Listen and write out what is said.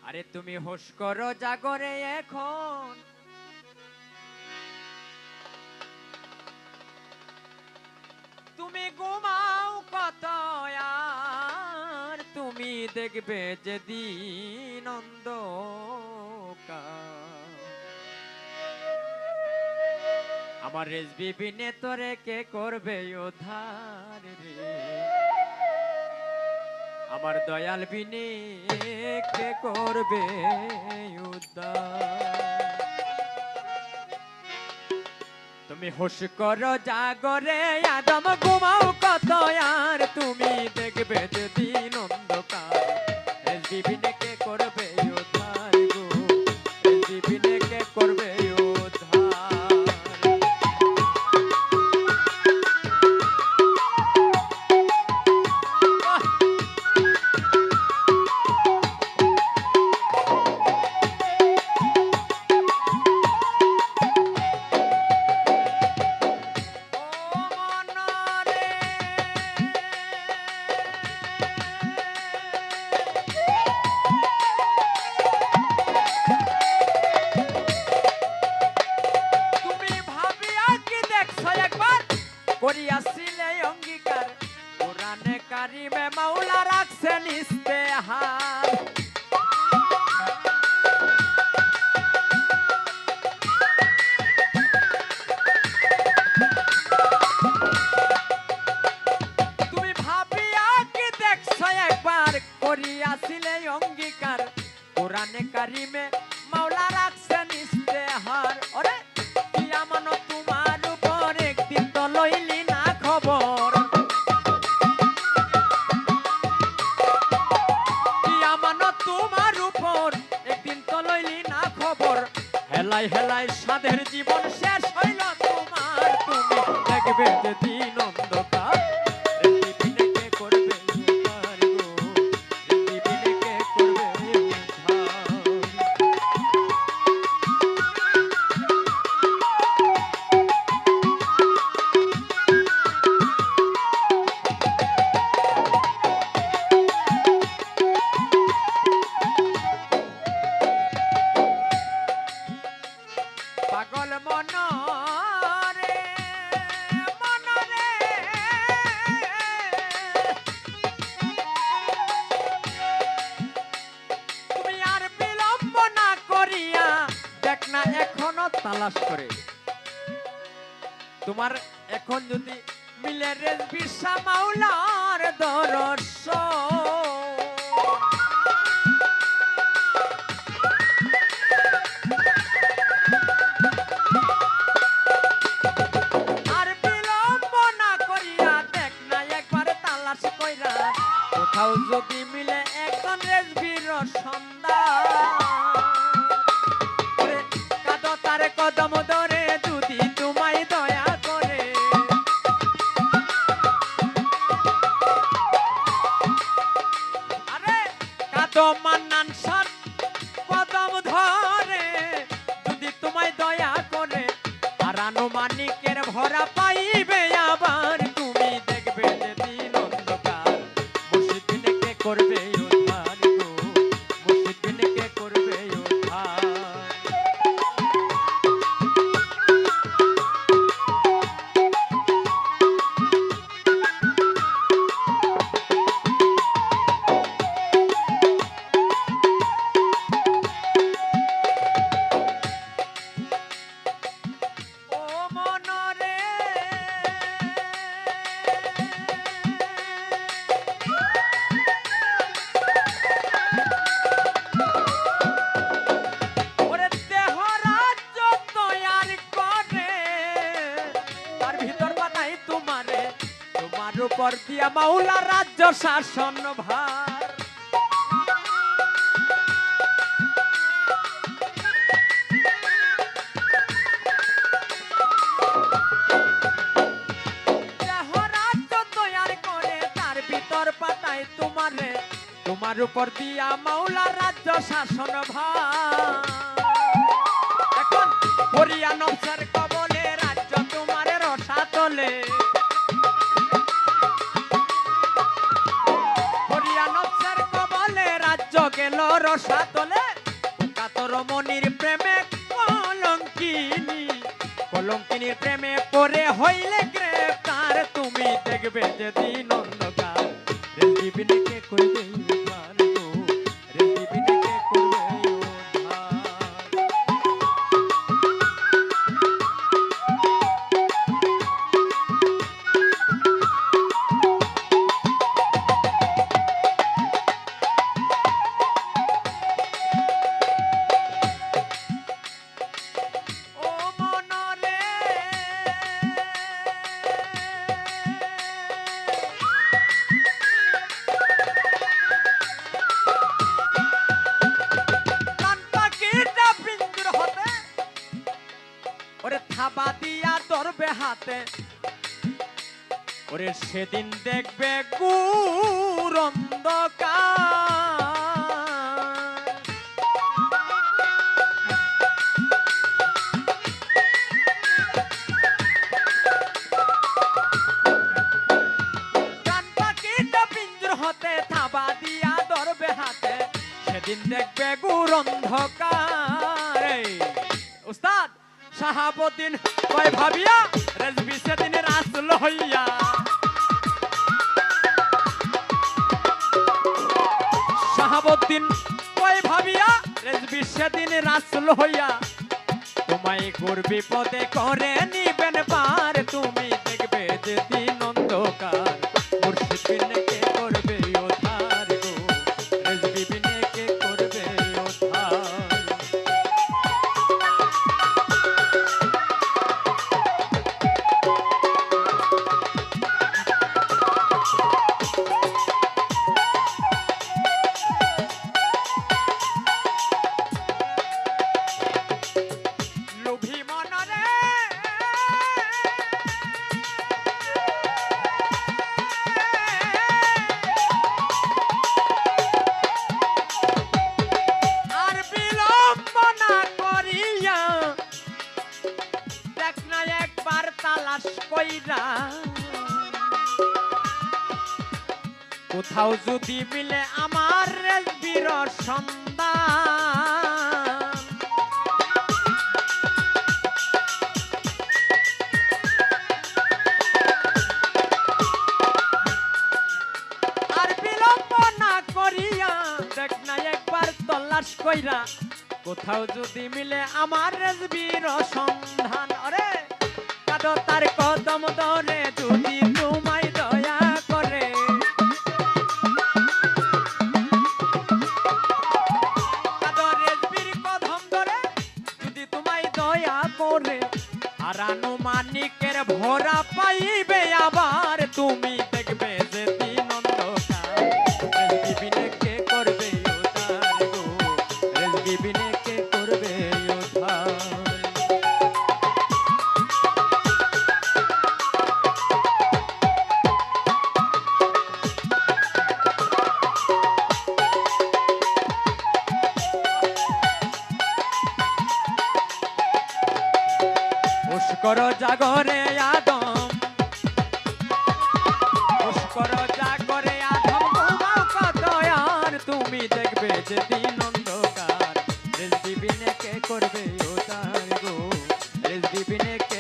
আরে তুমি হোশ করো জাগরে এখন, তুমি ঘুমাও কত আর তুমি দেখবে যেদিন অন্ধকার। আমার রেজবি বিনে তোরে কে করবে উদ্ধার রে, আমার দয়াল বিনে কে করবে উদ্ধার। তুমি হুশ করো জাগরে আদম ঘুমাও কত আর তুমি দেখবে যেদিন অন্ধকার। রেজবি বিনে কে করবে উদ্ধার গো, রেজবি বিনে কে করবে উদ্ধার। করিয়াছিলে অঙ্গীকার কোরআনে কারিমে মাওলা রাখছেন ইস্তেহার। তুমি ভাবিয়া কি দেখছো একবার, করিয়াছিলে অঙ্গীকার কোরআনে কারিমে মাওলা রাখছেন ইস্তেহার। ওরে কি আমানত তোমার উপর একদিন তো লইলি না খবর, কি আমানত তোমার উপর একদিন তো লইলি না খবর। হেলাই হেলাই সাধের জীবন শেষ হইল তোমার, তুমি দেখবে যেদিন অন্ধকার। রেজবি বিনে কে করবে উদ্ধার গো, রেজবি বিনে কে করবে উদ্ধার। পাগল মন রে মন রে, তুমি আর বিলম্ব না করিয়া দেখ না এখনো তালাশ করে। তোমার এখন যদি মিলে রেজবি শাহ মাওলার দর্শন, কোথাও যদি মিলে একজন রেজবির সন্ধান, কাঁদো তার কদম ধরে যদি তোমায় দয়া করে। আরে কাঁদো মান্নান শাহ কদম ধরে যদি তোমায় দয়া করে, আর আনুমানিকের ভরা পাইবে আবার তুমি দেখবে যেদিন অন্ধকার। মুর্শিদ বিনে কে করবে উদ্ধার গো, মুর্শিদ বিনে কে করবে উদ্ধার। ও মন রে ওরে দেহ রাজ্য তৈয়ার করে, তার ভিতর বানাই তোমারে, তোমার উপর দিয়া মাওলা রাজ্য শাসন ভার। দেহ রাজ্য তৈয়ার করে তার ভিতর পাতায় তোমারে, তোমার উপর দিয়া মাওলা রাজ্য শাসন ভার। এখন হরিয়া নফসের কবলে রাজ্য তোমারে রসাতলে, হরিয়া নফসের কবলে রাজ্য গেল রসাতলে কাতর মনির প্রেমে কলঙ্কিনী, কলঙ্কিনীর প্রেমে পড়ে হইলে গ্রেফতার। তুমি দেখবে যেদিন অন্ধকার, রেল দিবিনে কে করবে উদ্ধার গো, রেল দিবিনে কে করবে উদ্ধার। ও মনরে প্রাণ পাখিটা পিঞ্জর হতে, ওরে থাবা দিয়া ধরবে হাতে, ওরে সেদিন দেখবে গুর অন্ধকার। প্রাণ পাখিটা পিঞ্জর হতে থাবা দিয়া ধরবে হাতে, সেদিন দেখবে গুর অন্ধকার। এই উস্তাদ শাহাবুদ্দিন কয় ভাবিয়া রেজবি সেদিন রাসূল হইয়া, শাহাবুদ্দিন কয় ভাবিয়া রেজবি সেদিন রাসূল হইয়া, তোমায় ঘোর বিপদে করে নিবেন পার। তুমি দেখবে যেদিন অন্ধকার, মুর্শিদ বিনে কে করবে উদ্ধার গো, রেজবি বিনে কে করবে উদ্ধার। লোভী মনরে আর বিলম্ব না করিয়া, দেখ না একবার তালাশ কইরা, কোথাও যদি মিলে আমার রেজবির সন্ধান। আর বিলম্ব না করিয়া, দেখ না একবার তল্লাশ কইরা, কোথাও যদি মিলে আমার রেজবির সন্ধান। আরে কাদো তার কদম ধরে যদি তোমায় দয়া করে, কাদো রেজবির কদম ধরে যদি তোমায় দয়া করে, আর আনুমানিকের ভরা পাইবে আবার। তুমি দেখবে যেদিন অন্ধকার, রেজবি বিনে কে করবে উদ্ধার গো, রেজবি বিনে কে করবে উদ্ধার। পুষ্কর জাগরে আদম, পুষ্কর জাগরে আদম ঘুমাও কত আর। তুমি দেখবে যেদিন অন্ধকার, রেজবি বিনে কে করবে উদ্ধার গো, রেজবি বিনে কে